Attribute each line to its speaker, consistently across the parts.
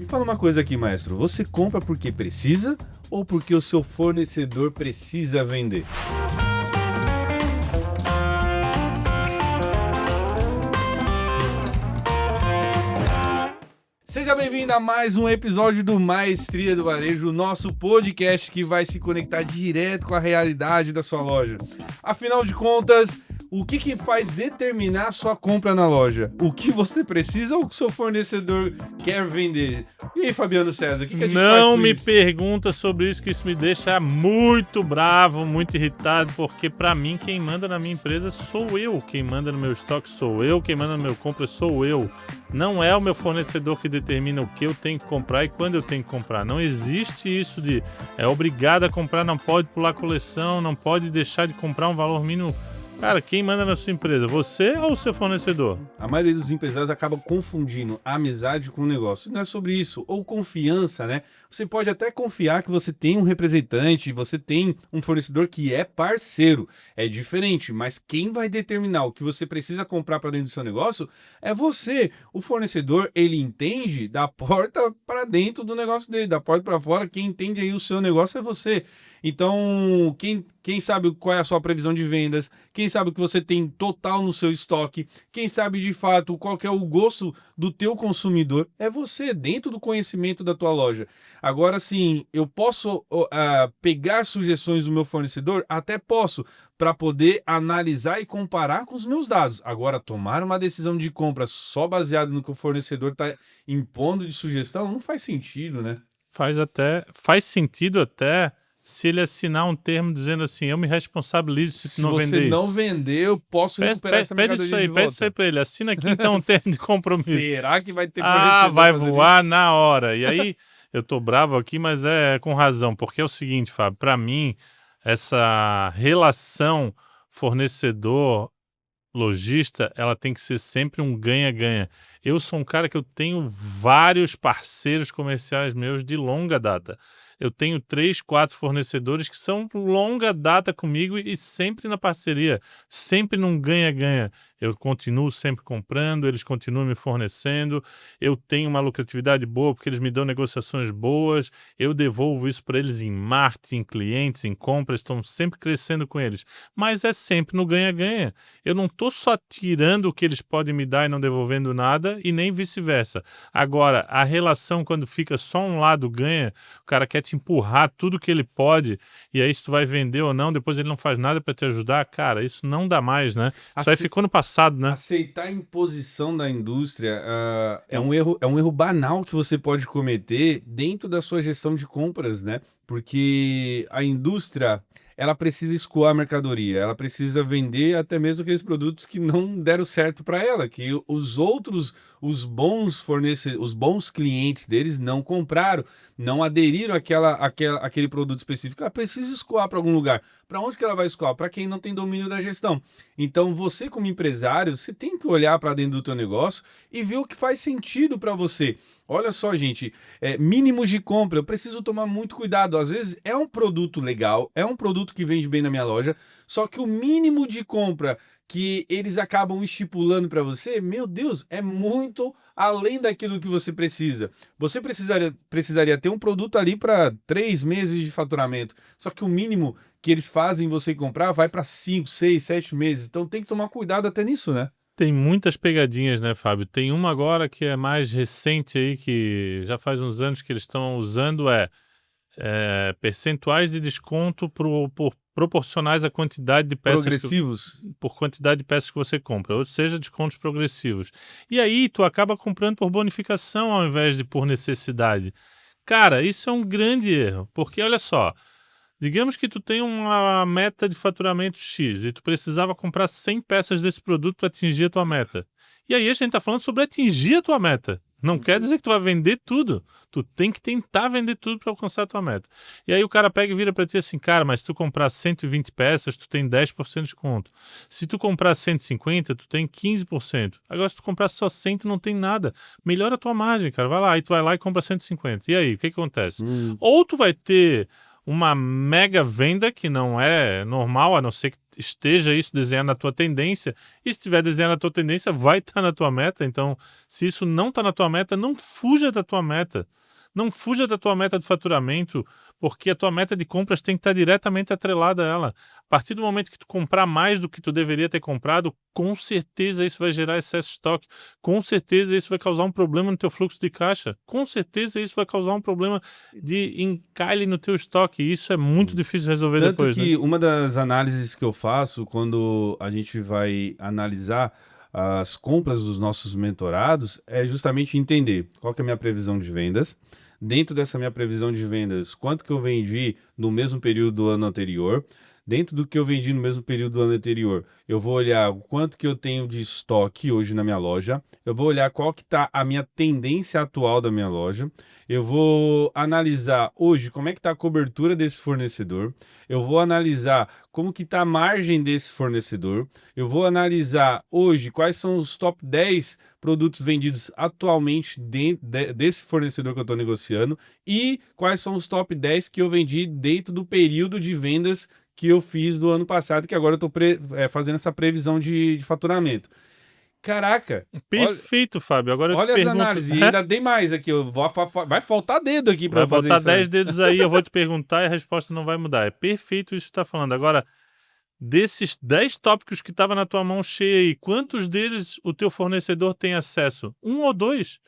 Speaker 1: Me fala uma coisa aqui, maestro. Você compra porque precisa ou porque o seu fornecedor precisa vender? Seja bem-vindo a mais um episódio do Maestria do Varejo, o nosso podcast que vai se conectar direto com a realidade da sua loja. Afinal de contas, o que faz determinar a sua compra na loja? O que você precisa ou o que o seu fornecedor quer vender? E aí, Fabiano César, o que a gente faz com isso?
Speaker 2: Não me pergunta sobre isso, que isso me deixa muito bravo, muito irritado, porque pra mim quem manda na minha empresa sou eu, quem manda no meu estoque sou eu, quem manda no meu compra sou eu. Não é o meu fornecedor que determina o que eu tenho que comprar e quando eu tenho que comprar. Não existe isso de é obrigado a comprar, não pode pular coleção, não pode deixar de comprar um valor mínimo. Cara, quem manda na sua empresa? Você ou o seu fornecedor?
Speaker 1: A maioria dos empresários acaba confundindo a amizade com o negócio. Não é sobre isso. Ou confiança, né? Você pode até confiar que você tem um representante, você tem um fornecedor que é parceiro. É diferente, mas quem vai determinar o que você precisa comprar para dentro do seu negócio é você. O fornecedor, ele entende da porta para dentro do negócio dele, da porta para fora. Quem entende aí o seu negócio é você. Então, quem sabe qual é a sua previsão de vendas, quem sabe o que você tem total no seu estoque, quem sabe de fato qual que é o gosto do teu consumidor, é você, dentro do conhecimento da tua loja. Agora sim, eu posso pegar sugestões do meu fornecedor? Até posso, para poder analisar e comparar com os meus dados. Agora, tomar uma decisão de compra só baseado no que o fornecedor está impondo de sugestão, não faz sentido, né?
Speaker 2: Faz sentido até se ele assinar um termo dizendo assim, eu me responsabilizo se tu não vender isso.
Speaker 1: Se você não vender, eu posso recuperar essa mercadoria de volta.
Speaker 2: Pede isso aí pra ele, assina aqui então um termo de compromisso.
Speaker 1: Será que vai ter
Speaker 2: vai voar na hora. E aí, eu tô bravo aqui, mas é com razão, porque é o seguinte, Fábio, pra mim, essa relação fornecedor-lojista, ela tem que ser sempre um ganha-ganha. Eu sou um cara que eu tenho vários parceiros comerciais meus de longa data. Eu tenho 3, 4 fornecedores que são longa data comigo e sempre na parceria, sempre num ganha-ganha. Eu continuo sempre comprando, eles continuam me fornecendo, eu tenho uma lucratividade boa porque eles me dão negociações boas, eu devolvo isso para eles em marketing, em clientes, em compras, estão sempre crescendo com eles. Mas é sempre no ganha-ganha. Eu não estou só tirando o que eles podem me dar e não devolvendo nada e nem vice-versa. Agora, a relação quando fica só um lado ganha, o cara quer te empurrar tudo que ele pode e aí se tu vai vender ou não, depois ele não faz nada para te ajudar, cara, isso não dá mais, né? Isso aí ficou no passado. Né?
Speaker 1: Aceitar a imposição da indústria é um erro banal que você pode cometer dentro da sua gestão de compras, né? Porque a indústria, ela precisa escoar a mercadoria, ela precisa vender até mesmo aqueles produtos que não deram certo para ela, que os bons clientes deles não compraram, não aderiram àquele produto específico. Ela precisa escoar para algum lugar. Para onde que ela vai escoar? Para quem não tem domínio da gestão. Então, você como empresário, você tem que olhar para dentro do teu negócio e ver o que faz sentido para você. Olha só, gente, mínimos de compra, eu preciso tomar muito cuidado. Às vezes é um produto legal, é um produto que vende bem na minha loja, só que o mínimo de compra que eles acabam estipulando para você, meu Deus, é muito além daquilo que você precisa. Você precisaria ter um produto ali para 3 meses de faturamento, só que o mínimo que eles fazem você comprar vai para 5, 6, 7 meses. Então tem que tomar cuidado até nisso, né?
Speaker 2: Tem muitas pegadinhas, né, Fábio? Tem uma agora que é mais recente aí, que já faz uns anos que eles estão usando, percentuais de desconto por proporcionais à quantidade de peças...
Speaker 1: Progressivos?
Speaker 2: Por quantidade de peças que você compra, ou seja, descontos progressivos. E aí tu acaba comprando por bonificação ao invés de por necessidade. Cara, isso é um grande erro, porque olha só... Digamos que tu tem uma meta de faturamento X e tu precisava comprar 100 peças desse produto para atingir a tua meta. E aí a gente está falando sobre atingir a tua meta. Não quer dizer que tu vai vender tudo. Tu tem que tentar vender tudo para alcançar a tua meta. E aí o cara pega e vira para ti assim, cara, mas se tu comprar 120 peças, tu tem 10% de desconto. Se tu comprar 150, tu tem 15%. Agora se tu comprar só 100, tu não tem nada. Melhora a tua margem, cara. Vai lá, aí tu vai lá e compra 150. E aí, o que acontece? Ou tu vai ter uma mega venda que não é normal, a não ser que esteja isso desenhado na tua tendência, e se estiver desenhado na tua tendência, vai estar na tua meta. Então, se isso não está na tua meta, não fuja da tua meta. Não fuja da tua meta de faturamento, porque a tua meta de compras tem que estar diretamente atrelada a ela. A partir do momento que tu comprar mais do que tu deveria ter comprado, com certeza isso vai gerar excesso de estoque. Com certeza isso vai causar um problema no teu fluxo de caixa. Com certeza isso vai causar um problema de encalhe no teu estoque. E isso é muito
Speaker 1: Sim.
Speaker 2: difícil de resolver
Speaker 1: Tanto
Speaker 2: depois,
Speaker 1: que
Speaker 2: né?
Speaker 1: uma das análises que eu faço quando a gente vai analisar as compras dos nossos mentorados é justamente entender qual que é a minha previsão de vendas. Dentro dessa minha previsão de vendas, quanto que eu vendi no mesmo período do ano anterior. Dentro do que eu vendi no mesmo período do ano anterior, eu vou olhar o quanto que eu tenho de estoque hoje na minha loja. Eu vou olhar qual que está a minha tendência atual da minha loja. Eu vou analisar hoje como é que está a cobertura desse fornecedor. Eu vou analisar como que está a margem desse fornecedor. Eu vou analisar hoje quais são os top 10 produtos vendidos atualmente desse fornecedor que eu estou negociando e quais são os top 10 que eu vendi dentro do período de vendas que eu fiz do ano passado, que agora eu estou fazendo essa previsão de faturamento. Caraca, olha,
Speaker 2: Perfeito, Fábio. Agora eu te
Speaker 1: olha as
Speaker 2: pergunto.
Speaker 1: análises, e ainda tem mais aqui, vai faltar dedo aqui para
Speaker 2: Vai
Speaker 1: eu fazer
Speaker 2: botar
Speaker 1: isso aí.
Speaker 2: 10 dedos aí, eu vou te perguntar e a resposta não vai mudar. É perfeito isso que tu está falando. Agora, desses 10 tópicos que estava na tua mão cheia aí, quantos deles o teu fornecedor tem acesso? Um ou dois?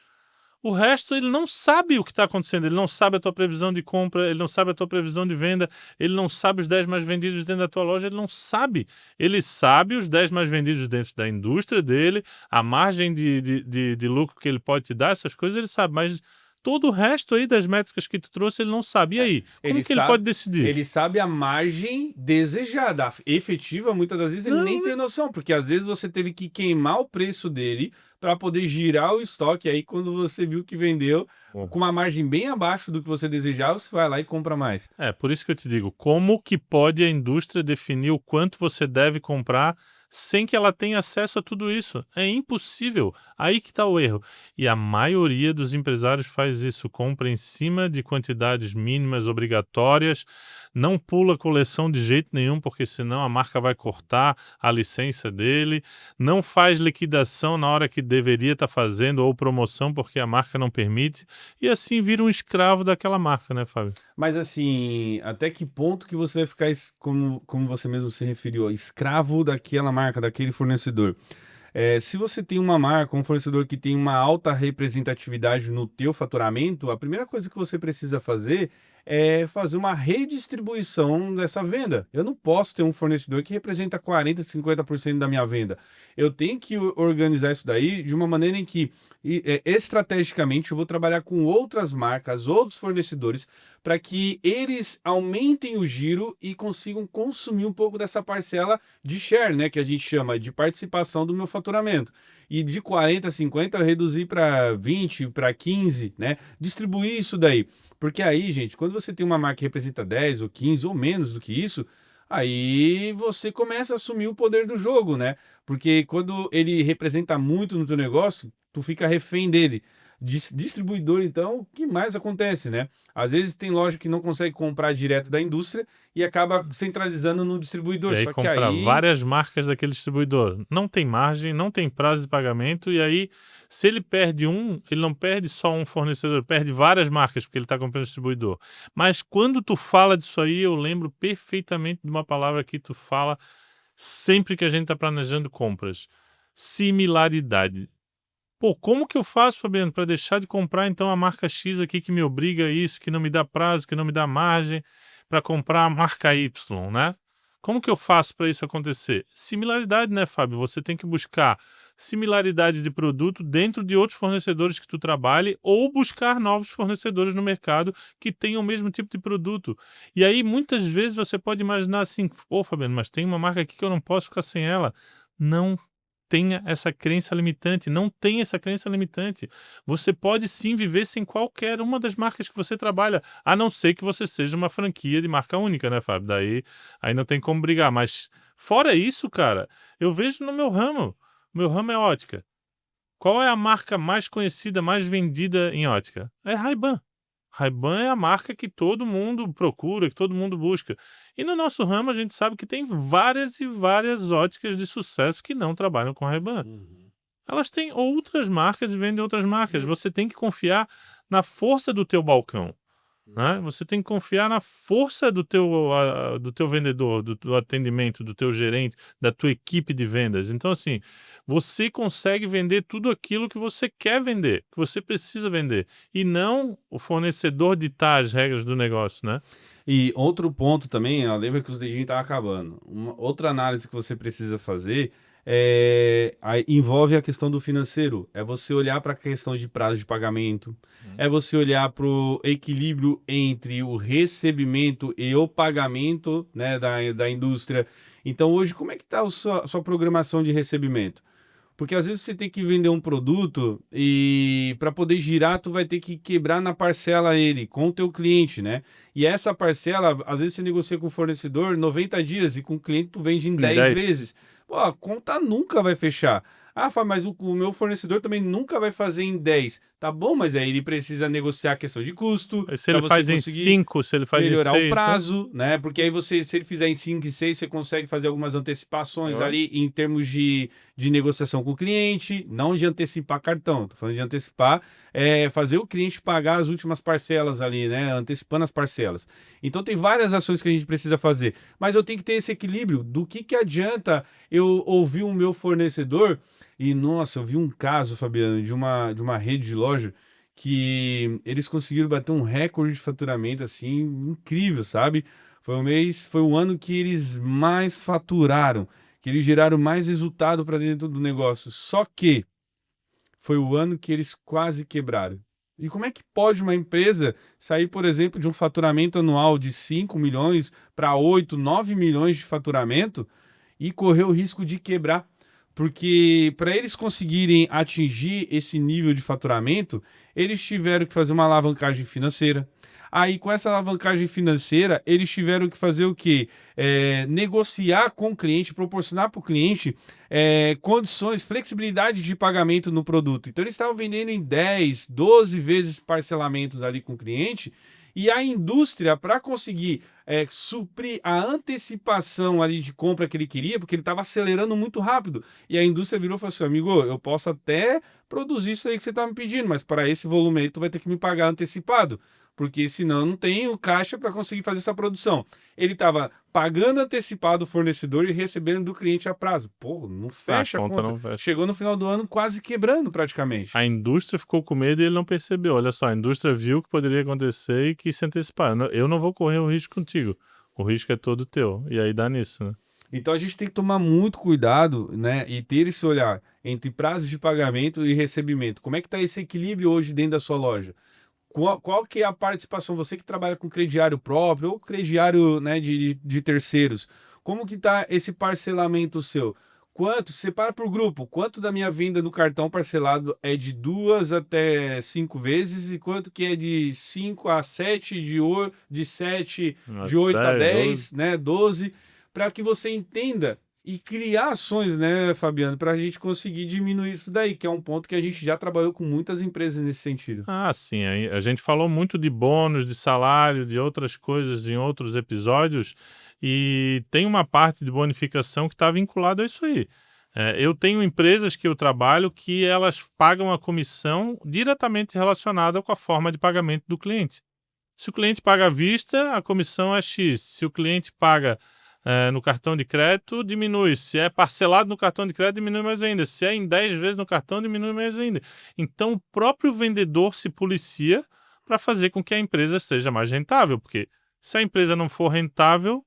Speaker 2: O resto ele não sabe o que está acontecendo, ele não sabe a tua previsão de compra, ele não sabe a tua previsão de venda, ele não sabe os 10 mais vendidos dentro da tua loja, ele não sabe. Ele sabe os 10 mais vendidos dentro da indústria dele, a margem de lucro que ele pode te dar, essas coisas ele sabe, mas todo o resto aí das métricas que tu trouxe ele não sabe. E aí, como que ele pode decidir?
Speaker 1: Ele sabe a margem desejada, efetiva, muitas das vezes ele nem tem noção, porque às vezes você teve que queimar o preço dele para poder girar o estoque. Aí quando você viu que vendeu com uma margem bem abaixo do que você desejava, você vai lá e compra mais.
Speaker 2: É, por isso que eu te digo, como que pode a indústria definir o quanto você deve comprar sem que ela tenha acesso a tudo isso? É impossível. Aí que está o erro. E a maioria dos empresários faz isso, compra em cima de quantidades mínimas obrigatórias, não pula coleção de jeito nenhum, porque senão a marca vai cortar a licença dele, não faz liquidação na hora que deveria estar fazendo, ou promoção porque a marca não permite, e assim vira um escravo daquela marca, né, Fábio?
Speaker 1: Mas assim, até que ponto que você vai ficar, como você mesmo se referiu, escravo daquela marca, daquele fornecedor? Se você tem uma marca, um fornecedor que tem uma alta representatividade no teu faturamento, a primeira coisa que você precisa fazer é fazer uma redistribuição dessa venda. Eu não posso ter um fornecedor que representa 40, 50% da minha venda. Eu tenho que organizar isso daí de uma maneira em que estrategicamente eu vou trabalhar com outras marcas, outros fornecedores, para que eles aumentem o giro e consigam consumir um pouco dessa parcela de share, né, que a gente chama de participação do meu faturamento. E de 40 a 50 eu reduzir para 20, para 15, né? Distribuir isso daí. Porque aí, gente, quando você tem uma marca que representa 10 ou 15 ou menos do que isso, aí você começa a assumir o poder do jogo, né? Porque quando ele representa muito no teu negócio, tu fica refém dele. Distribuidor, então, o que mais acontece, né? Às vezes tem loja que não consegue comprar direto da indústria e acaba centralizando no distribuidor.
Speaker 2: E aí
Speaker 1: Só que
Speaker 2: compra
Speaker 1: aí
Speaker 2: várias marcas daquele distribuidor. Não tem margem, não tem prazo de pagamento, e aí, se ele perde um, ele não perde só um fornecedor, perde várias marcas, porque ele está comprando distribuidor. Mas quando tu fala disso aí, eu lembro perfeitamente de uma palavra que tu fala sempre que a gente está planejando compras. Similaridade. Pô, como que eu faço, Fabiano, para deixar de comprar então a marca X aqui que me obriga a isso, que não me dá prazo, que não me dá margem para comprar a marca Y, né? Como que eu faço para isso acontecer? Similaridade, né, Fábio? Você tem que buscar similaridade de produto dentro de outros fornecedores que tu trabalhe ou buscar novos fornecedores no mercado que tenham o mesmo tipo de produto. E aí, muitas vezes, você pode imaginar assim, pô, Fabiano, mas tem uma marca aqui que eu não posso ficar sem ela. Não tenha essa crença limitante, não tenha essa crença limitante. Você pode sim viver sem qualquer uma das marcas que você trabalha, a não ser que você seja uma franquia de marca única, né, Fábio? Daí aí não tem como brigar. Mas fora isso, cara, eu vejo no meu ramo. Meu ramo é ótica. Qual é a marca mais conhecida, mais vendida em ótica? É Ray-Ban. Ray-Ban é a marca que todo mundo procura, que todo mundo busca. E no nosso ramo a gente sabe que tem várias e várias óticas de sucesso que não trabalham com Ray-Ban.
Speaker 1: Uhum.
Speaker 2: Elas têm outras marcas e vendem outras marcas. Você tem que confiar na força do teu balcão, né? Você tem que confiar na força do teu vendedor, do atendimento, do teu gerente, da tua equipe de vendas. Então, assim, você consegue vender tudo aquilo que você quer vender, que você precisa vender, e não o fornecedor ditar as regras do negócio, né?
Speaker 1: E outro ponto também, ó, lembra que os dedinhos estavam acabando. Outra análise que você precisa fazer envolve a questão do financeiro. É você olhar para a questão de prazo de pagamento, é você olhar para o equilíbrio entre o recebimento e o pagamento, né, da indústria. Então, hoje, como é que está a sua programação de recebimento? Porque às vezes você tem que vender um produto e para poder girar, tu vai ter que quebrar na parcela ele com o teu cliente, né? E essa parcela, às vezes você negocia com o fornecedor 90 dias e com o cliente tu vende em
Speaker 2: Em
Speaker 1: 10
Speaker 2: 10.
Speaker 1: vezes. Pô, a conta nunca vai fechar. Ah, Fábio, mas o meu fornecedor também nunca vai fazer em 10. Tá bom, mas aí ele precisa negociar a questão de custo
Speaker 2: Se
Speaker 1: para
Speaker 2: ele
Speaker 1: você
Speaker 2: faz em
Speaker 1: conseguir
Speaker 2: 5, se ele faz em
Speaker 1: melhorar o
Speaker 2: 6, né?
Speaker 1: prazo, né? Porque aí você, se ele fizer em 5 e 6, você consegue fazer algumas antecipações ali em termos de negociação com o cliente, não de antecipar cartão, tô falando de antecipar, fazer o cliente pagar as últimas parcelas ali, né? Antecipando as parcelas. Então tem várias ações que a gente precisa fazer, mas eu tenho que ter esse equilíbrio do que adianta eu ouvir o meu fornecedor e, nossa, eu vi um caso, Fabiano, de uma rede de loja que eles conseguiram bater um recorde de faturamento assim incrível, sabe? Foi o ano que eles mais faturaram, que eles geraram mais resultado para dentro do negócio. Só que foi o ano que eles quase quebraram. E como é que pode uma empresa sair, por exemplo, de um faturamento anual de 5 milhões para 8, 9 milhões de faturamento e correr o risco de quebrar? Porque para eles conseguirem atingir esse nível de faturamento, eles tiveram que fazer uma alavancagem financeira. Aí, com essa alavancagem financeira, eles tiveram que fazer o quê? Negociar com o cliente, proporcionar para o cliente condições, flexibilidade de pagamento no produto. Então, eles estavam vendendo em 10, 12 vezes parcelamentos ali com o cliente. E a indústria, para conseguir suprir a antecipação ali de compra que ele queria, porque ele estava acelerando muito rápido. E a indústria virou e falou assim: amigo, eu posso até produzir isso aí que você está me pedindo, mas para esse volume aí tu vai ter que me pagar antecipado, porque senão eu não tenho caixa para conseguir fazer essa produção. Ele estava pagando antecipado o fornecedor e recebendo do cliente a prazo. Pô, não fecha a
Speaker 2: conta
Speaker 1: conta.
Speaker 2: não fecha.
Speaker 1: Chegou no final do ano quase quebrando praticamente.
Speaker 2: A indústria ficou com medo e ele não percebeu. Olha só, a indústria viu o que poderia acontecer e quis se antecipar. Eu não vou correr o risco contigo. O risco é todo teu. E aí dá nisso, né?
Speaker 1: Então a gente tem que tomar muito cuidado, né, e ter esse olhar entre prazos de pagamento e recebimento. Como é que está esse equilíbrio hoje dentro da sua loja? Qual que é a participação? Você que trabalha com crediário próprio ou crediário, né, de terceiros, como que está esse parcelamento seu? Quanto? Separa por grupo. Quanto da minha venda no cartão parcelado é de 2 até 5 vezes e quanto que é de 5 a 7, de 7, de 8 a 10, né, 12, para que você entenda e criar ações, né, Fabiano, para a gente conseguir diminuir isso daí, que é um ponto que a gente já trabalhou com muitas empresas nesse sentido.
Speaker 2: Ah, sim. A gente falou muito de bônus, de salário, de outras coisas em outros episódios, e tem uma parte de bonificação que está vinculada a isso aí. Eu tenho empresas que eu trabalho que elas pagam a comissão diretamente relacionada com a forma de pagamento do cliente. Se o cliente paga à vista, a comissão é X. Se o cliente paga no cartão de crédito, diminui. Se é parcelado no cartão de crédito, diminui mais ainda. Se é em 10 vezes no cartão, diminui mais ainda. Então, o próprio vendedor se policia para fazer com que a empresa seja mais rentável, porque se a empresa não for rentável,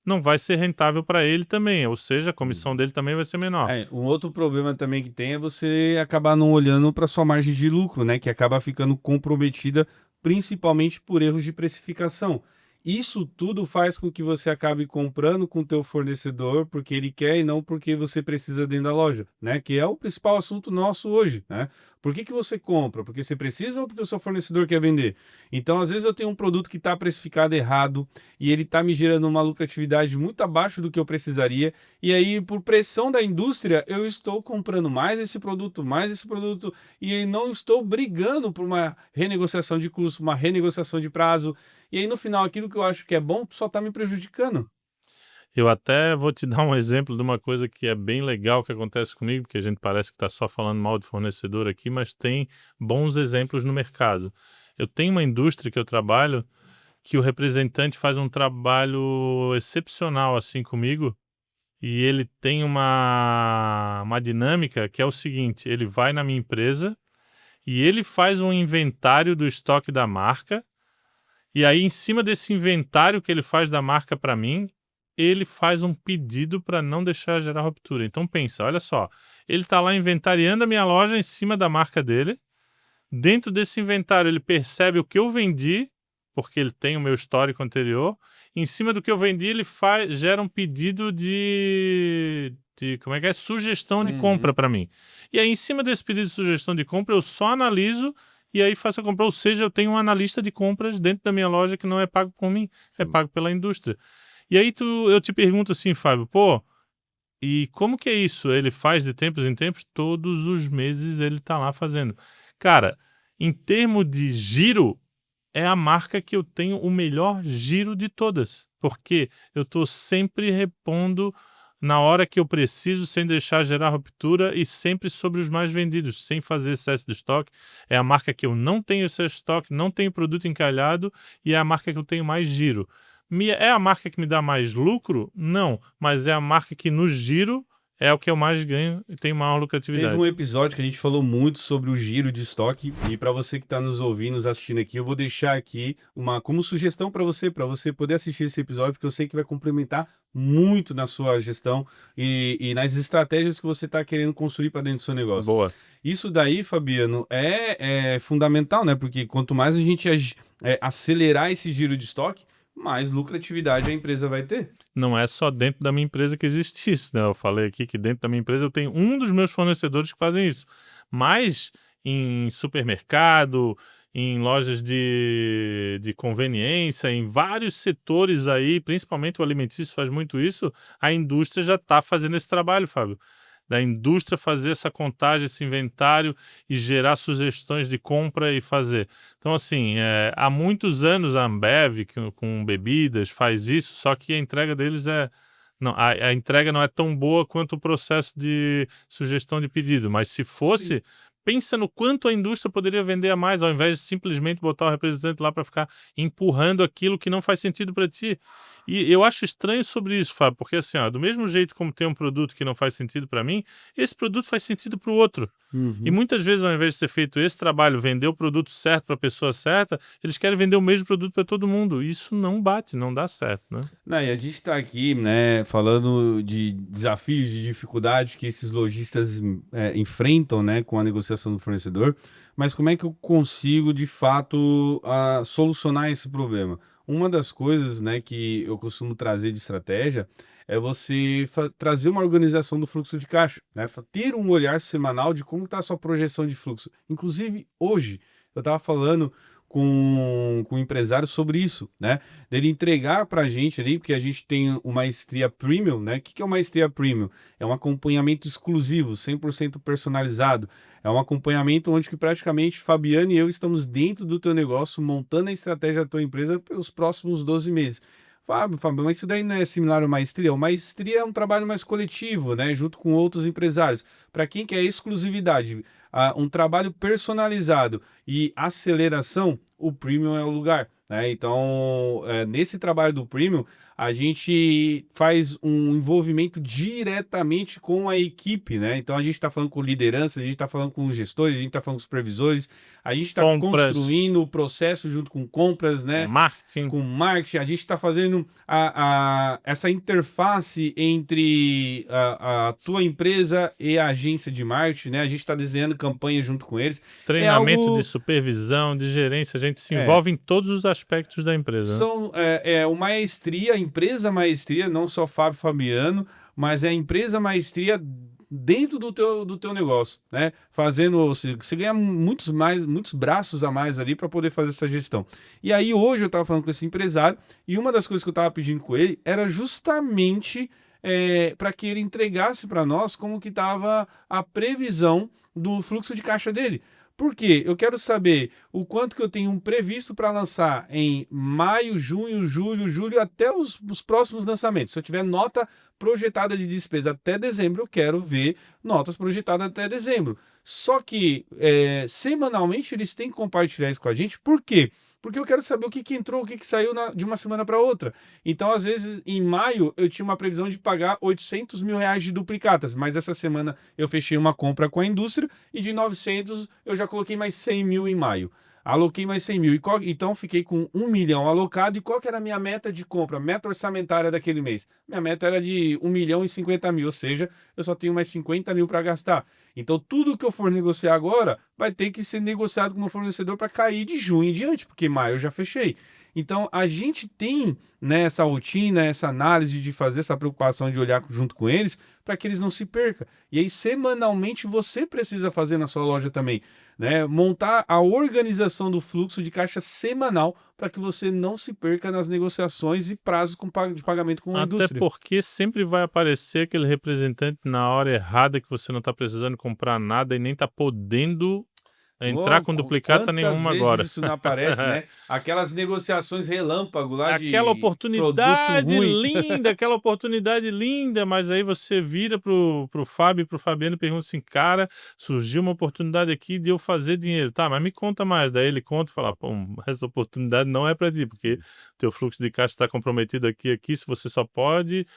Speaker 2: não vai ser rentável para ele também, ou seja, a comissão dele também vai ser menor.
Speaker 1: Um outro problema também que tem é você acabar não olhando para sua margem de lucro, né, que acaba ficando comprometida principalmente por erros de precificação. Isso tudo faz com que você acabe comprando com o teu fornecedor porque ele quer e não porque você precisa dentro da loja, né? Que é o principal assunto nosso hoje, né? Por que que você compra? Porque você precisa ou porque o seu fornecedor quer vender? Então, às vezes eu tenho um produto que está precificado errado e ele está me gerando uma lucratividade muito abaixo do que eu precisaria, e aí, por pressão da indústria, eu estou comprando mais esse produto, e aí não estou brigando por uma renegociação de custo, uma renegociação de prazo. E aí, no final, aquilo que eu acho que é bom só tá me prejudicando.
Speaker 2: Eu até vou te dar um exemplo de uma coisa que é bem legal que acontece comigo, porque a gente parece que está só falando mal de fornecedor aqui, mas tem bons exemplos no mercado. Eu tenho uma indústria que eu trabalho que o representante faz um trabalho excepcional assim comigo, e ele tem uma dinâmica que é o seguinte: ele vai na minha empresa e ele faz um inventário do estoque da marca, e aí, em cima desse inventário que ele faz da marca para mim, ele faz um pedido para não deixar gerar ruptura. Então pensa, olha só, ele está lá inventariando a minha loja em cima da marca dele. Dentro desse inventário, ele percebe o que eu vendi, porque ele tem o meu histórico anterior. Em cima do que eu vendi, ele gera um pedido de como é que é? Sugestão de compra para mim. E aí, em cima desse pedido de sugestão de compra, eu só analiso e aí faço a compra. Ou seja, eu tenho um analista de compras dentro da minha loja que não é pago por mim, é pago pela indústria. E aí eu te pergunto assim, Fábio, pô, e como que é isso? Ele faz de tempos em tempos? Todos os meses ele tá lá fazendo. Cara, em termos de giro, é a marca que eu tenho o melhor giro de todas, porque eu estou sempre repondo na hora que eu preciso, sem deixar gerar ruptura e sempre sobre os mais vendidos, sem fazer excesso de estoque. É a marca que eu não tenho excesso de estoque, não tenho produto encalhado e é a marca que eu tenho mais giro. É a marca que me dá mais lucro? Não, mas é a marca que no giro é o que eu mais ganho e tenho maior
Speaker 1: Teve
Speaker 2: lucratividade.
Speaker 1: um episódio que a gente falou muito sobre o giro de estoque, e para você que está nos ouvindo, nos assistindo aqui, eu vou deixar aqui uma como sugestão para você poder assistir esse episódio, porque eu sei que vai complementar muito na sua gestão e nas estratégias que você está querendo construir para dentro do seu negócio.
Speaker 2: Boa.
Speaker 1: Isso daí, Fabiano, é fundamental, né? Porque quanto mais a gente acelerar esse giro de estoque, mais lucratividade a empresa vai ter.
Speaker 2: Não é só dentro da minha empresa que existe isso, né? Eu falei aqui que dentro da minha empresa eu tenho um dos meus fornecedores que fazem isso. Mas em supermercado, em lojas de conveniência, em vários setores aí, principalmente o alimentício faz muito isso, a indústria já está fazendo esse trabalho, Fábio. Da indústria fazer essa contagem, esse inventário e gerar sugestões de compra e fazer. Então, assim, há muitos anos a Ambev, com bebidas, faz isso, só que a entrega deles não, a entrega não é tão boa quanto o processo de sugestão de pedido, mas se fosse, pensa no quanto a indústria poderia vender a mais, ao invés de simplesmente botar o representante lá para ficar empurrando aquilo que não faz sentido para ti. E eu acho estranho sobre isso, Fábio, porque assim, ó, do mesmo jeito como tem um produto que não faz sentido para mim, esse produto faz sentido para o outro. E muitas vezes, ao invés de ser feito esse trabalho, vender o produto certo para a pessoa certa, eles querem vender o mesmo produto para todo mundo. Isso não bate, não dá certo, né?
Speaker 1: Não, e a gente está aqui, né, falando de desafios, de dificuldades que esses lojistas enfrentam, né, com a negociação do fornecedor, mas como é que eu consigo, de fato, solucionar esse problema? Uma das coisas, né, que eu costumo trazer de estratégia é você trazer uma organização do fluxo de caixa, né, ter um olhar semanal de como está a sua projeção de fluxo. Inclusive, hoje, eu estava falando com um empresário sobre isso, né? Dele entregar para a gente ali, porque a gente tem o Maestria Premium, né? O que é o Maestria Premium? É um acompanhamento exclusivo, 100% personalizado. É um acompanhamento onde que praticamente Fabiano e eu estamos dentro do teu negócio, montando a estratégia da tua empresa pelos próximos 12 meses. Fábio, mas isso daí não é similar ao Maestria? O Maestria é um trabalho mais coletivo, né? Junto com outros empresários. Para quem quer exclusividade, um trabalho personalizado e aceleração, o Premium é o lugar, né? Então, nesse trabalho do Premium, a gente faz um envolvimento diretamente com a equipe, né? Então, a gente está falando com liderança, a gente está falando com os gestores, a gente está falando com os supervisores, a gente está construindo o processo junto com compras, né? Com marketing, a gente está fazendo essa interface entre a sua empresa e a agência de marketing, né? A gente está desenhando campanha junto com eles.
Speaker 2: Treinamento de supervisão, de gerência, a gente praticamente se
Speaker 1: É.
Speaker 2: envolve em todos os aspectos da empresa, né?
Speaker 1: São o Maestria, a empresa Maestria, não só Fábio Fabiano, mas é a empresa Maestria dentro do teu negócio, né? Fazendo, você ganha muitos braços a mais ali para poder fazer essa gestão. E aí hoje eu estava falando com esse empresário e uma das coisas que eu estava pedindo com ele era justamente para que ele entregasse para nós como que estava a previsão do fluxo de caixa dele. Por quê? Eu quero saber o quanto que eu tenho previsto para lançar em maio, junho, julho, até os próximos lançamentos. Se eu tiver nota projetada de despesa até dezembro, eu quero ver notas projetadas até dezembro. Só que semanalmente eles têm que compartilhar isso com a gente. Por quê? Porque eu quero saber o que entrou, o que saiu de uma semana para outra. Então, às vezes, em maio, eu tinha uma previsão de pagar 800 mil reais de duplicatas, mas essa semana eu fechei uma compra com a indústria e de 900 eu já coloquei mais 100 mil em maio. Aloquei mais 100 mil. Então, fiquei com 1 milhão alocado. E qual que era a minha meta de compra? Meta orçamentária daquele mês? Minha meta era de 1 milhão e 50 mil, ou seja, eu só tenho mais 50 mil para gastar. Então, tudo que eu for negociar agora vai ter que ser negociado com o meu fornecedor para cair de junho em diante, porque maio eu já fechei. Então, a gente tem, né, essa rotina, essa análise de fazer essa preocupação de olhar junto com eles para que eles não se percam. E aí, semanalmente, você precisa fazer na sua loja também, né? Montar a organização do fluxo de caixa semanal para que você não se perca nas negociações e prazos de pagamento com a
Speaker 2: Até
Speaker 1: indústria.
Speaker 2: porque sempre vai aparecer aquele representante na hora errada que você não está precisando comprar nada e nem está podendo entrar com duplicata
Speaker 1: Quantas
Speaker 2: nenhuma
Speaker 1: vezes
Speaker 2: agora.
Speaker 1: isso não aparece, né? Aquelas negociações relâmpago lá de
Speaker 2: Aquela
Speaker 1: produto
Speaker 2: oportunidade
Speaker 1: ruim.
Speaker 2: linda, aquela oportunidade linda, mas aí você vira pro Fábio e pro Fabiano e pergunta assim, cara, surgiu uma oportunidade aqui de eu fazer dinheiro, tá, mas me conta mais. Daí ele conta e fala, pô, essa oportunidade não é para ti, porque teu fluxo de caixa está comprometido aqui, se você só pode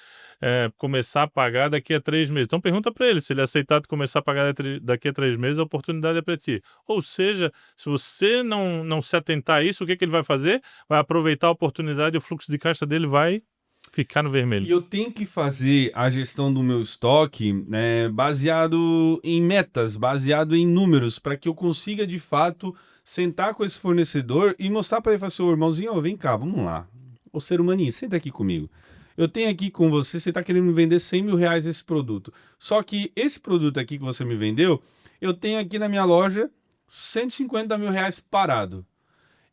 Speaker 2: começar a pagar daqui a 3 meses. Então pergunta para ele, se ele aceitar de começar a pagar daqui a 3 meses, a oportunidade é para ti. Ou seja, se você não se atentar a isso, o que ele vai fazer? Vai aproveitar a oportunidade e o fluxo de caixa dele vai ficar no vermelho.
Speaker 1: E eu tenho que fazer a gestão do meu estoque, né, baseado em metas, baseado em números, para que eu consiga de fato sentar com esse fornecedor e mostrar para ele, falar assim, ô irmãozinho, ó, vem cá, vamos lá. Ô ser humaninho, senta aqui comigo. Eu tenho aqui com você, você está querendo me vender 100 mil reais esse produto. Só que esse produto aqui que você me vendeu, eu tenho aqui na minha loja 150 mil reais parado.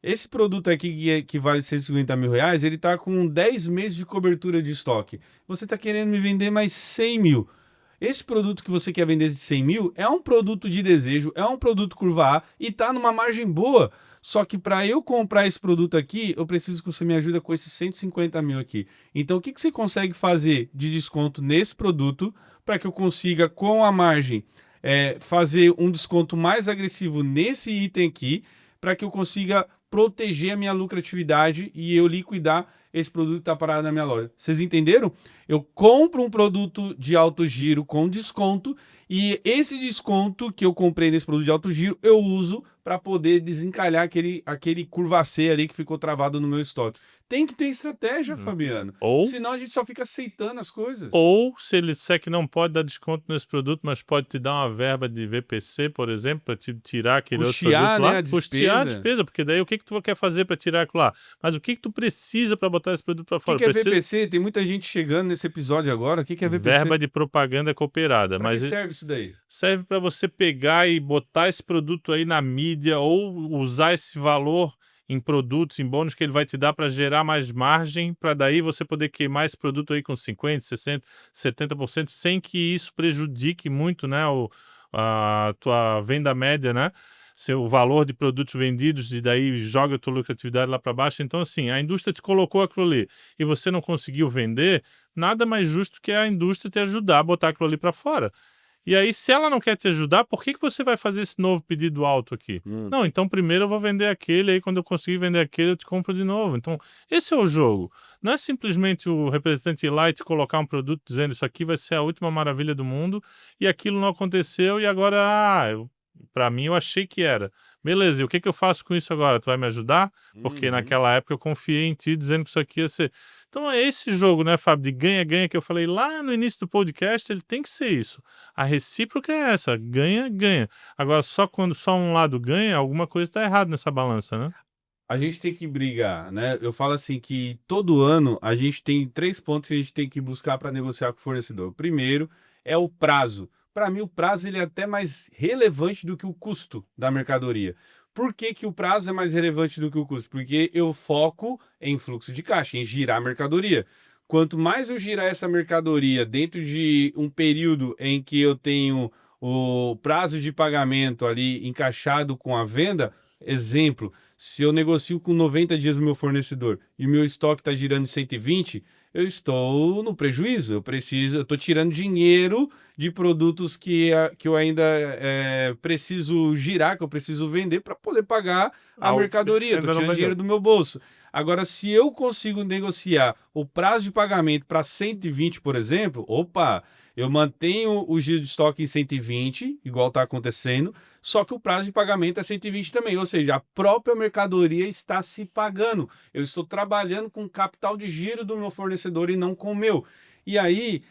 Speaker 1: Esse produto aqui que vale 150 mil reais, ele está com 10 meses de cobertura de estoque. Você está querendo me vender mais 100 mil. Esse produto que você quer vender de 100 mil é um produto de desejo, é um produto curva A e está numa margem boa. Só que para eu comprar esse produto aqui, eu preciso que você me ajude com esses 150 mil aqui. Então, o que você consegue fazer de desconto nesse produto para que eu consiga, com a margem, fazer um desconto mais agressivo nesse item aqui, para que eu consiga proteger a minha lucratividade e eu liquidar esse produto que está parado na minha loja. Vocês entenderam? Eu compro um produto de alto giro com desconto e esse desconto que eu comprei nesse produto de alto giro eu uso para poder desencalhar aquele curva C ali que ficou travado no meu estoque. Tem que ter estratégia, Fabiano.
Speaker 2: Ou
Speaker 1: Senão a gente só fica aceitando as coisas.
Speaker 2: Ou se ele disser que não pode dar desconto nesse produto, mas pode te dar uma verba de VPC, por exemplo, para te tirar aquele
Speaker 1: Custear,
Speaker 2: outro produto lá,
Speaker 1: né, a
Speaker 2: custear a
Speaker 1: despesa.
Speaker 2: despesa, porque daí o que tu quer fazer para tirar aquilo lá? Mas o que tu precisa para botar esse produto para
Speaker 1: O
Speaker 2: fora?
Speaker 1: que é VPC? Tem muita gente chegando nesse episódio agora. O que é VPC?
Speaker 2: Verba de propaganda cooperada.
Speaker 1: Pra
Speaker 2: Mas
Speaker 1: que serve isso daí?
Speaker 2: serve para você pegar e botar esse produto aí na mídia ou usar esse valor em produtos, em bônus que ele vai te dar para gerar mais margem, para daí você poder queimar esse produto aí com 50%, 60%, 70%, sem que isso prejudique muito, né, a tua venda média, né? O valor de produtos vendidos e daí joga a tua lucratividade lá para baixo. Então, assim, a indústria te colocou aquilo ali e você não conseguiu vender, nada mais justo que a indústria te ajudar a botar aquilo ali para fora. E aí, se ela não quer te ajudar, por que você vai fazer esse novo pedido alto aqui? Não, então primeiro eu vou vender aquele, aí quando eu conseguir vender aquele, eu te compro de novo. Então, esse é o jogo. Não é simplesmente o representante ir lá e te colocar um produto dizendo isso aqui vai ser a última maravilha do mundo, e aquilo não aconteceu, e agora, para mim, eu achei que era. Beleza, e o que eu faço com isso agora? Tu vai me ajudar? Porque naquela época eu confiei em ti dizendo que isso aqui ia ser... Então é esse jogo, né, Fábio, de ganha-ganha que eu falei lá no início do podcast, ele tem que ser isso. A recíproca é essa, ganha-ganha. Agora, quando só um lado ganha, alguma coisa está errada nessa balança, né?
Speaker 1: A gente tem que brigar, né? Eu falo assim que todo ano a gente tem 3 pontos que a gente tem que buscar para negociar com o fornecedor. O primeiro é o prazo. Para mim, o prazo ele é até mais relevante do que o custo da mercadoria. Por que que o prazo é mais relevante do que o custo? Porque eu foco em fluxo de caixa, em girar a mercadoria. Quanto mais eu girar essa mercadoria dentro de um período em que eu tenho o prazo de pagamento ali encaixado com a venda, exemplo, se eu negocio com 90 dias o meu fornecedor e o meu estoque está girando em 120, eu estou no prejuízo. Eu estou tirando dinheiro de produtos que eu ainda preciso girar, que eu preciso vender para poder pagar a mercadoria. Estou
Speaker 2: Ainda não
Speaker 1: tirando
Speaker 2: vendeu.
Speaker 1: dinheiro do meu bolso. Agora, se eu consigo negociar o prazo de pagamento para 120, por exemplo, opa, eu mantenho o giro de estoque em 120, igual está acontecendo, só que o prazo de pagamento é 120 também, ou seja, a própria mercadoria está se pagando. Eu estou trabalhando com o capital de giro do meu fornecedor e não com o meu. E aí,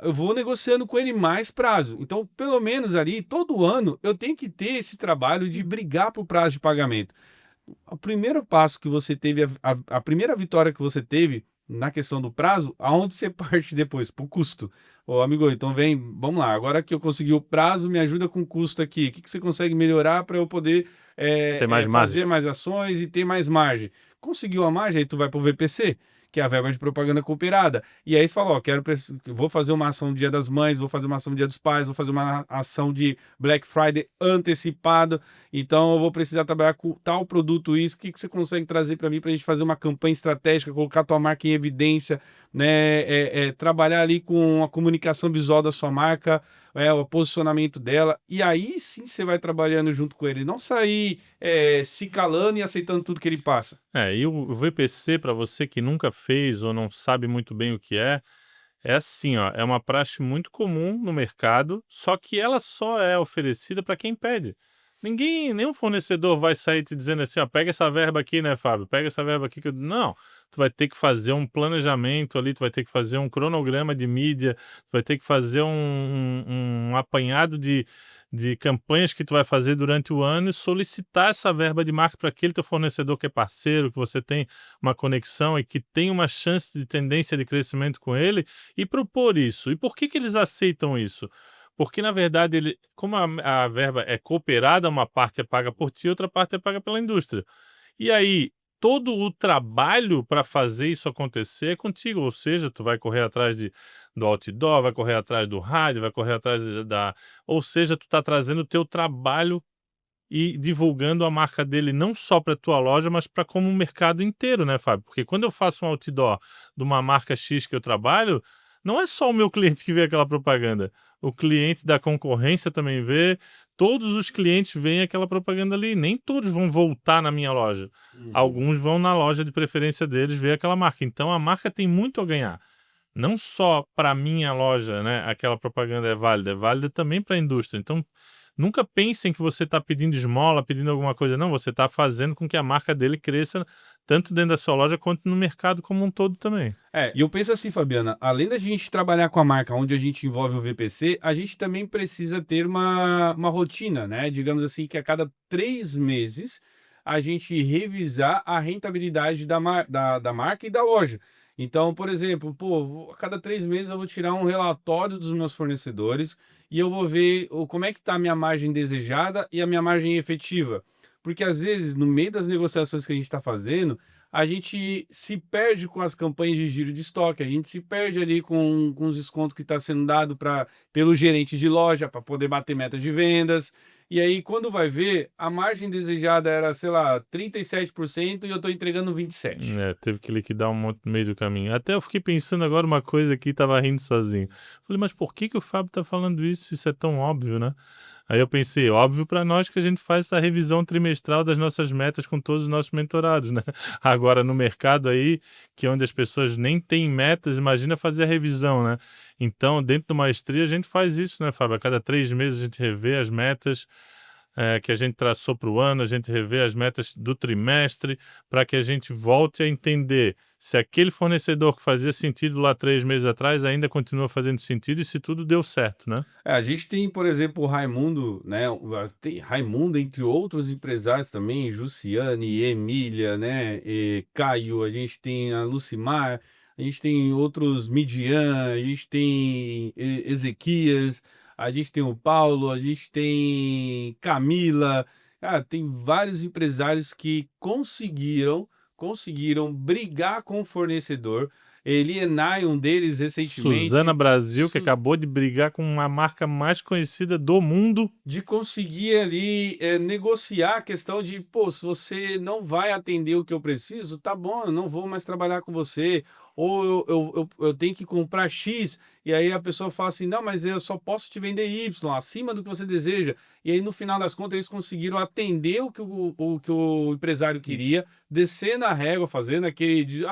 Speaker 1: eu vou negociando com ele mais prazo. Então, pelo menos ali, todo ano, eu tenho que ter esse trabalho de brigar por prazo de pagamento. O primeiro passo que você teve, a primeira vitória que você teve na questão do prazo, aonde você parte depois? Para o custo. Ô, amigo, então vem, vamos lá. Agora que eu consegui o prazo, me ajuda com o custo aqui. O que que você consegue melhorar para eu poder
Speaker 2: Tem mais margem.
Speaker 1: fazer mais ações e ter mais margem? Conseguiu a margem, aí tu vai para o VPC, que é a verba de propaganda cooperada. E aí você fala, ó, vou fazer uma ação no Dia das Mães, vou fazer uma ação no Dia dos Pais, vou fazer uma ação de Black Friday antecipado. Então eu vou precisar trabalhar com tal produto, isso. O que que você consegue trazer para mim para a gente fazer uma campanha estratégica, colocar a tua marca em evidência, né? Trabalhar ali com a comunicação visual da sua marca, o posicionamento dela. E aí sim você vai trabalhando junto com ele, não sair se calando e aceitando tudo que ele passa.
Speaker 2: E o VPC, para você que nunca fez ou não sabe muito bem o que é assim, ó, é uma praxe muito comum no mercado, só que ela só é oferecida para quem pede. Nenhum fornecedor vai sair te dizendo assim, ó, pega essa verba aqui, né, Fábio? Pega essa verba aqui que eu... Não, tu vai ter que fazer um planejamento ali, tu vai ter que fazer um cronograma de mídia, tu vai ter que fazer um apanhado de campanhas que tu vai fazer durante o ano e solicitar essa verba de marca para aquele teu fornecedor que é parceiro, que você tem uma conexão e que tem uma chance de tendência de crescimento com ele e propor isso. E por que que eles aceitam isso? Porque, na verdade, como a verba é cooperada, uma parte é paga por ti, outra parte é paga pela indústria. E aí, todo o trabalho para fazer isso acontecer é contigo, ou seja, tu vai correr atrás do outdoor, vai correr atrás do rádio, vai correr atrás Ou seja, tu está trazendo o teu trabalho e divulgando a marca dele não só para tua loja, mas para como o mercado inteiro, né, Fábio? Porque quando eu faço um outdoor de uma marca X que eu trabalho, não é só o meu cliente que vê aquela propaganda. O cliente da concorrência também vê, todos os clientes veem aquela propaganda ali. Nem todos vão voltar na minha loja.
Speaker 1: Uhum.
Speaker 2: Alguns vão na loja de preferência deles ver aquela marca. Então a marca tem muito a ganhar. Não só para minha loja, né, aquela propaganda é válida também para a indústria. Então, nunca pensem que você está pedindo esmola, pedindo alguma coisa. Não, você está fazendo com que a marca dele cresça tanto dentro da sua loja quanto no mercado como um todo também.
Speaker 1: E eu penso assim, Fabiana, além da gente trabalhar com a marca onde a gente envolve o VPC, a gente também precisa ter uma rotina, né? Digamos assim, que a cada 3 meses a gente revisar a rentabilidade da marca e da loja. Então, por exemplo, a cada 3 meses eu vou tirar um relatório dos meus fornecedores e eu vou ver como é que está a minha margem desejada e a minha margem efetiva. Porque às vezes, no meio das negociações que a gente está fazendo, a gente se perde com as campanhas de giro de estoque, a gente se perde ali com os descontos que está sendo dado pelo gerente de loja para poder bater meta de vendas. E aí, quando vai ver, a margem desejada era, sei lá, 37% e eu estou entregando 27%.
Speaker 2: Teve que liquidar um monte no meio do caminho. Até eu fiquei pensando agora uma coisa aqui, tava rindo sozinho. Falei, mas por que que o Fábio tá falando isso? Isso é tão óbvio, né? Aí eu pensei, óbvio para nós que a gente faz essa revisão trimestral das nossas metas com todos os nossos mentorados, né? Agora no mercado aí, que é onde as pessoas nem têm metas, imagina fazer a revisão, né? Então, dentro do Maestria, a gente faz isso, né, Fábio? A cada 3 meses a gente revê as metas, que a gente traçou para o ano, a gente revê as metas do trimestre, para que a gente volte a entender se aquele fornecedor que fazia sentido lá 3 meses atrás ainda continua fazendo sentido e se tudo deu certo, né?
Speaker 1: A gente tem, por exemplo, o Raimundo, né? Tem Raimundo, entre outros empresários também, Jussiane, Emília, né? E Caio, a gente tem a Lucimar, a gente tem outros Midian, a gente tem Ezequias, a gente tem o Paulo, a gente tem Camila. Cara, tem vários empresários que conseguiram brigar com o fornecedor. Elienay, um deles
Speaker 2: Suzana
Speaker 1: recentemente,
Speaker 2: Brasil, que acabou de brigar com uma marca mais conhecida do mundo.
Speaker 1: de conseguir ali negociar a questão de, pô, se você não vai atender o que eu preciso, tá bom, eu não vou mais trabalhar com você, ou eu tenho que comprar X, e aí a pessoa fala assim, não, mas eu só posso te vender Y, acima do que você deseja, e aí no final das contas eles conseguiram atender o que o empresário queria, descer na régua, fazendo aquele,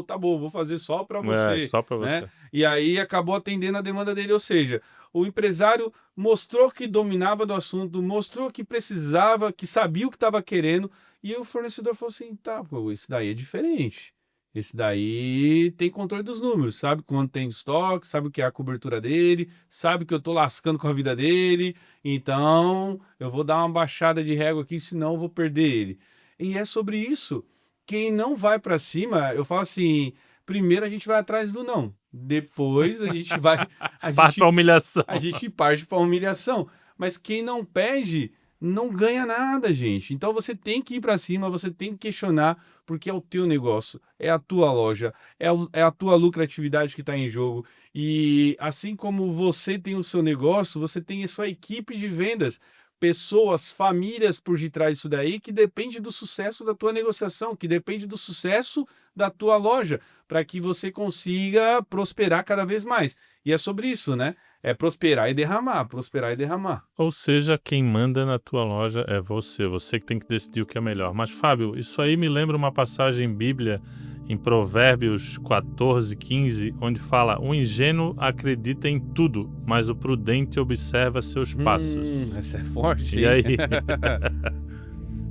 Speaker 1: tá bom, vou fazer só para você,
Speaker 2: Só para
Speaker 1: né?
Speaker 2: você.
Speaker 1: E aí acabou atendendo a demanda dele, ou seja, o empresário mostrou que dominava do assunto, mostrou que precisava, que sabia o que estava querendo, e o fornecedor falou assim: tá, pô, esse daí é diferente. Esse daí tem controle dos números, sabe quanto tem de estoque, sabe o que é a cobertura dele, sabe que eu tô lascando com a vida dele, então eu vou dar uma baixada de régua aqui, senão eu vou perder ele. E é sobre isso. Quem não vai para cima, eu falo assim, primeiro a gente vai atrás do não, depois a gente vai, a
Speaker 2: Parte
Speaker 1: gente
Speaker 2: para humilhação.
Speaker 1: a gente parte para humilhação. Mas quem não pede não ganha nada, gente. Então você tem que ir para cima, você tem que questionar, porque é o teu negócio, é a tua loja, é a tua lucratividade que está em jogo. E assim como você tem o seu negócio, você tem a sua equipe de vendas. Pessoas, famílias por detrás disso daí que depende do sucesso da tua negociação, que depende do sucesso da tua loja, para que você consiga prosperar cada vez mais. E é sobre isso, né? É prosperar e derramar, prosperar e derramar.
Speaker 2: Ou seja, quem manda na tua loja é você que tem que decidir o que é melhor. Mas, Fábio, isso aí me lembra uma passagem bíblia em Provérbios 14, 15, onde fala: o ingênuo acredita em tudo, mas o prudente observa seus passos.
Speaker 1: Essa é forte,
Speaker 2: E
Speaker 1: hein?
Speaker 2: aí?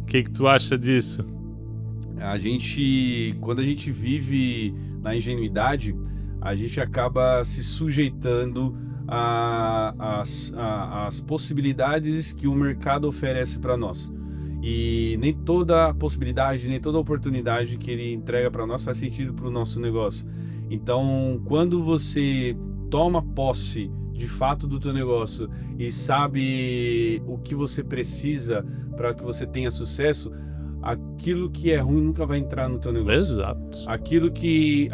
Speaker 2: O que tu acha disso?
Speaker 1: Quando a gente vive na ingenuidade, a gente acaba se sujeitando às possibilidades que o mercado oferece para nós. E nem toda possibilidade, nem toda oportunidade que ele entrega para nós faz sentido para o nosso negócio. Então, quando você toma posse de fato do teu negócio e sabe o que você precisa para que você tenha sucesso, aquilo que é ruim nunca vai entrar no teu negócio.
Speaker 2: Exato.
Speaker 1: Aquilo que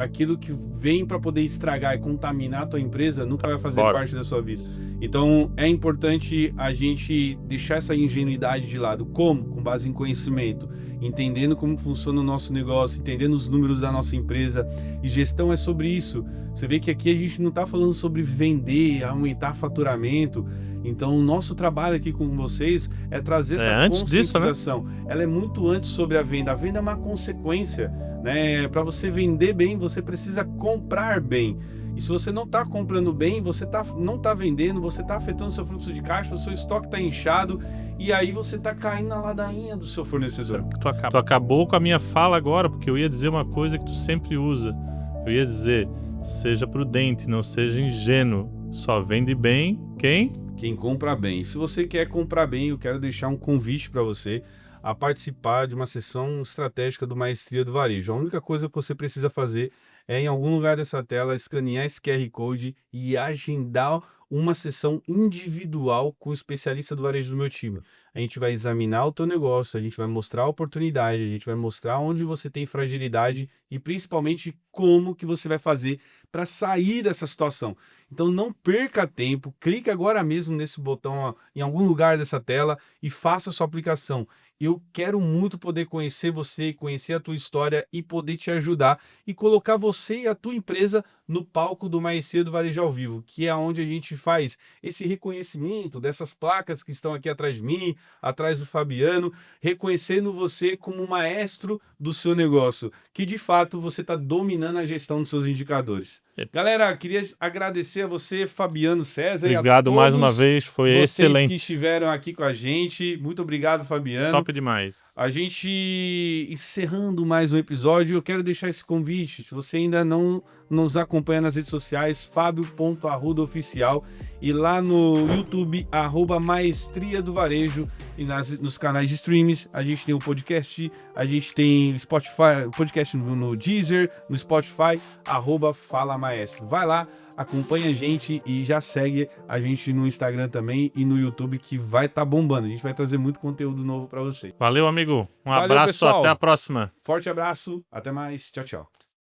Speaker 1: vem para poder estragar e contaminar a tua empresa nunca vai fazer parte da sua vida. Então é importante a gente deixar essa ingenuidade de lado. Como? Com base em conhecimento, entendendo como funciona o nosso negócio, entendendo os números da nossa empresa. E gestão é sobre isso. Você vê que aqui a gente não está falando sobre vender, aumentar faturamento. Então o nosso trabalho aqui com vocês é trazer essa conscientização. Disso, né? Ela é muito antes sobre a venda. A venda é uma consequência, né? Para você vender bem, você precisa comprar bem. E se você não está comprando bem, você não está vendendo, você está afetando o seu fluxo de caixa, o seu estoque está inchado, e aí você está caindo na ladainha do seu fornecedor.
Speaker 2: Tu acabou com a minha fala agora, porque eu ia dizer uma coisa que tu sempre usa. Eu ia dizer: seja prudente, não seja ingênuo. Só vende bem quem
Speaker 1: compra bem. Se você quer comprar bem, eu quero deixar um convite para você a participar de uma sessão estratégica do Maestria do Varejo. A única coisa que você precisa fazer é, em algum lugar dessa tela, escanear esse QR Code e agendar uma sessão individual com o especialista do varejo do meu time. A gente vai examinar o teu negócio, a gente vai mostrar a oportunidade, a gente vai mostrar onde você tem fragilidade e principalmente como que você vai fazer para sair dessa situação. Então não perca tempo, clique agora mesmo nesse botão ó, em algum lugar dessa tela e faça a sua aplicação. Eu quero muito poder conhecer você, conhecer a tua história e poder te ajudar e colocar você e a tua empresa no palco do Maestria do Varejo ao Vivo, que é onde a gente faz esse reconhecimento dessas placas que estão aqui atrás de mim, atrás do Fabiano, reconhecendo você como maestro do seu negócio, que de fato você está dominando a gestão dos seus indicadores. Galera, queria agradecer a você, Fabiano César.
Speaker 2: Obrigado mais uma vez, foi
Speaker 1: vocês
Speaker 2: excelente.
Speaker 1: que estiveram aqui com a gente. Muito obrigado, Fabiano.
Speaker 2: Top demais.
Speaker 1: A gente encerrando mais um episódio, eu quero deixar esse convite. Se você ainda não nos acompanha nas redes sociais, fabio.arrudaoficial, e lá no YouTube, @Maestria do Varejo, e nos canais de streams. A gente tem o podcast, a gente tem Spotify, podcast no Deezer, no Spotify, @Fala Maestro. Vai lá, acompanha a gente e já segue a gente no Instagram também e no YouTube, que vai estar bombando. A gente vai trazer muito conteúdo novo para você.
Speaker 2: Valeu, amigo. Um
Speaker 1: Valeu,
Speaker 2: abraço,
Speaker 1: pessoal.
Speaker 2: até a próxima.
Speaker 1: Forte abraço, até mais, tchau, tchau.